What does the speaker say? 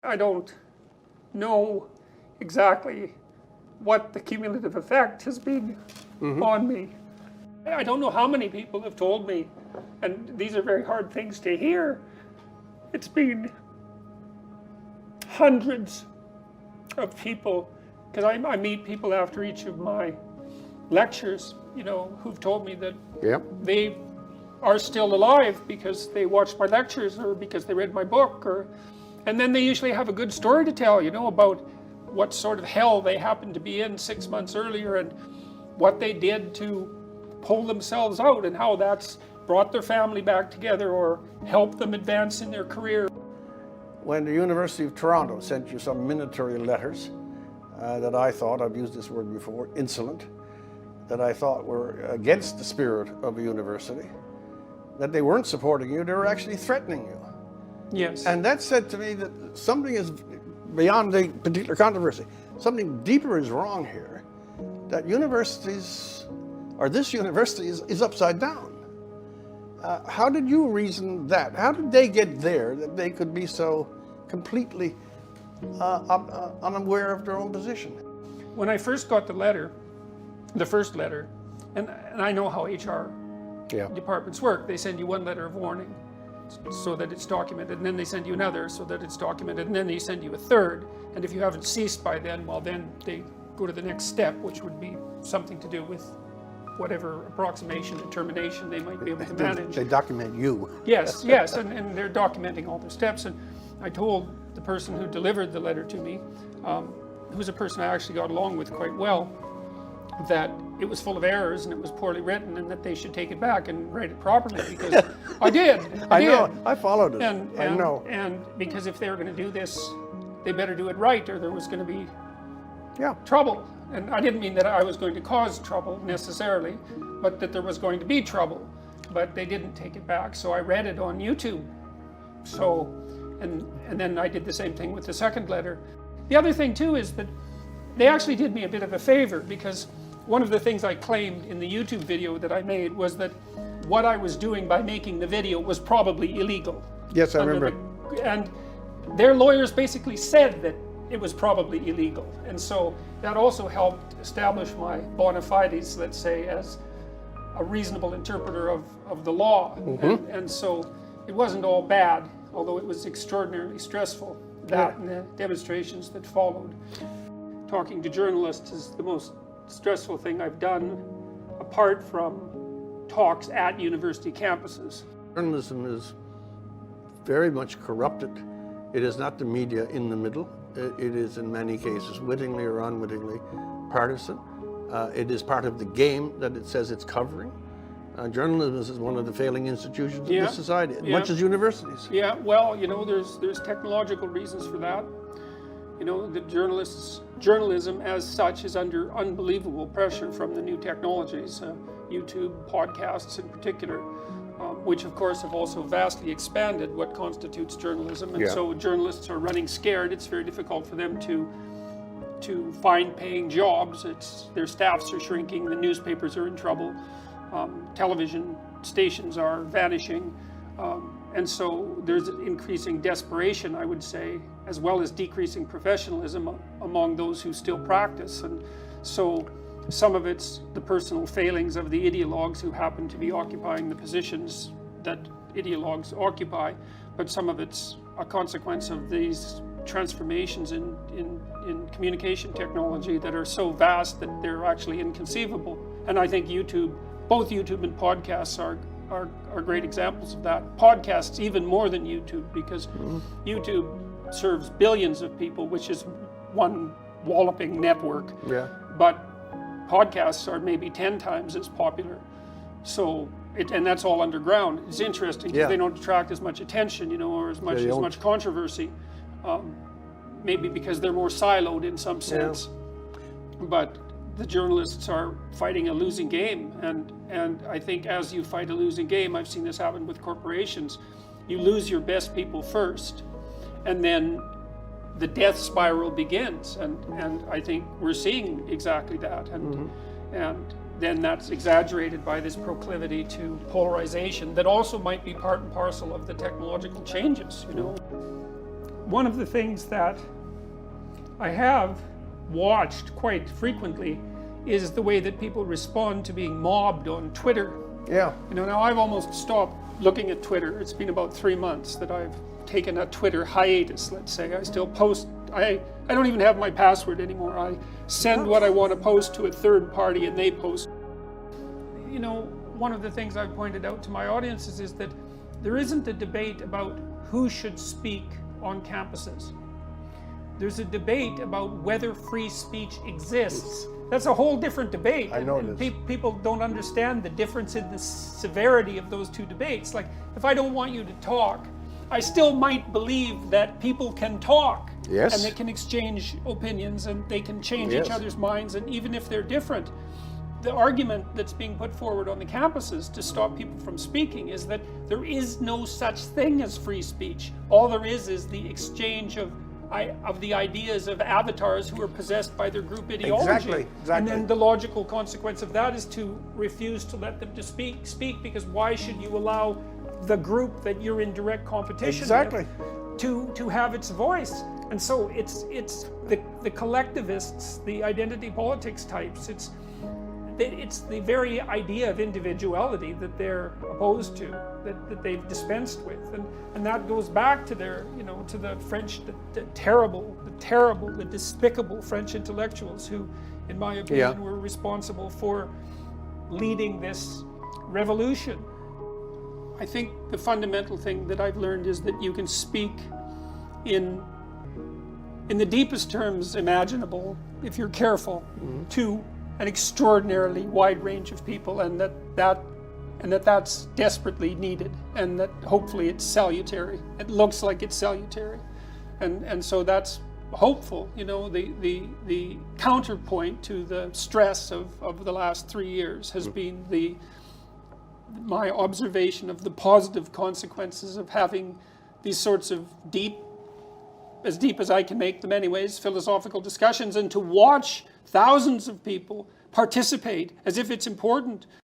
I don't know exactly what the cumulative effect has been on me. I don't know how many people have told me, and these are very hard things to hear. It's been hundreds of people, because I meet people after each of my lectures, who've told me that they are still alive because they watched my lectures or because they read my book, and then they usually have a good story to tell, about what sort of hell they happened to be in 6 months earlier and what they did to pull themselves out and how that's brought their family back together or helped them advance in their career. When the University of Toronto sent you some minatory letters that I thought, I've used this word before, insolent, that I thought were against the spirit of a university, that they weren't supporting you, they were actually threatening you. Yes. And that said to me that something is beyond the particular controversy. Something deeper is wrong here, that universities, or this university is upside down. How did you reason that? How did they get there that they could be so completely unaware of their own position? When I first got the first letter, and I know how HR departments work, they send you one letter of warning so that it's documented, and then they send you another so that it's documented, and then they send you a third, and if you haven't ceased by then, well then they go to the next step, which would be something to do with whatever approximation and termination they might be able to manage. They document you. Yes, and they're documenting all their steps, and I told the person who delivered the letter to me, who's a person I actually got along with quite well, that it was full of errors and it was poorly written and that they should take it back and write it properly, because I did. I know, I followed it. I know. And because if they were going to do this, they better do it right, or there was going to be trouble. And I didn't mean that I was going to cause trouble necessarily, but that there was going to be trouble. But they didn't take it back, so I read it on YouTube. So, and then I did the same thing with the second letter. The other thing too is that they actually did me a bit of a favor, because one of the things I claimed in the YouTube video that I made was that what I was doing by making the video was probably illegal. Yes, I remember. And their lawyers basically said that it was probably illegal. And so that also helped establish my bona fides, let's say, as a reasonable interpreter of the law. And so it wasn't all bad, although it was extraordinarily stressful, that and the demonstrations that followed. Talking to journalists is the most stressful thing I've done, apart from talks at university campuses. Journalism is very much corrupted. It is not the media in the middle. It is in many cases, wittingly or unwittingly, partisan. It is part of the game that it says it's covering. Journalism is one of the failing institutions of this society, as much as universities. Yeah, well, there's technological reasons for that. The journalism as such is under unbelievable pressure from the new technologies, YouTube, podcasts in particular, which of course have also vastly expanded what constitutes journalism. And so journalists are running scared. It's very difficult for them to find paying jobs. Their staffs are shrinking, the newspapers are in trouble, television stations are vanishing. And so there's increasing desperation, I would say, as well as decreasing professionalism among those who still practice. And so some of it's the personal failings of the ideologues who happen to be occupying the positions that ideologues occupy, but some of it's a consequence of these transformations in communication technology that are so vast that they're actually inconceivable. And I think both YouTube and podcasts are great examples of that. Podcasts even more than YouTube, because YouTube serves billions of people, which is one walloping network. But podcasts are maybe 10 times as popular. So, and that's all underground. It's interesting because they don't attract as much attention, or as much controversy. Maybe because they're more siloed in some sense. But the journalists are fighting a losing game, and I think as you fight a losing game, I've seen this happen with corporations, you lose your best people first, and then the death spiral begins, and I think we're seeing exactly that, and then that's exaggerated by this proclivity to polarization that also might be part and parcel of the technological changes. one of the things that I have watched quite frequently is the way that people respond to being mobbed on Twitter. Yeah. You know, now I've almost stopped looking at Twitter. It's been about 3 months that I've taken a Twitter hiatus, let's say. I still post, I don't even have my password anymore. I send what I want to post to a third party and they post. You know, one of the things I've pointed out to my audiences is that there isn't a debate about who should speak on campuses. There's a debate about whether free speech exists. That's a whole different debate. I know and it is. People don't understand the difference in the severity of those two debates. Like, if I don't want you to talk, I still might believe that people can talk. Yes. And they can exchange opinions and they can change each other's minds, and even if they're different. The argument that's being put forward on the campuses to stop people from speaking is that there is no such thing as free speech. All there is the exchange of the ideas of avatars who are possessed by their group ideology. Exactly. And then the logical consequence of that is to refuse to let them to speak, because why should you allow the group that you're in direct competition with to have its voice? And so it's the collectivists, the identity politics types, it's the very idea of individuality that they're opposed to, that they've dispensed with, and that goes back to their, you know, to the French, the terrible, the despicable French intellectuals who, in my opinion, were responsible for leading this revolution. I think the fundamental thing that I've learned is that you can speak in the deepest terms imaginable, if you're careful, to an extraordinarily wide range of people, and that's desperately needed, and that hopefully it's salutary. It looks like it's salutary, and so that's hopeful. You know, the counterpoint to the stress of the last 3 years has been my observation of the positive consequences of having these sorts of as deep as I can make them anyways, philosophical discussions, and to watch thousands of people participate as if it's important.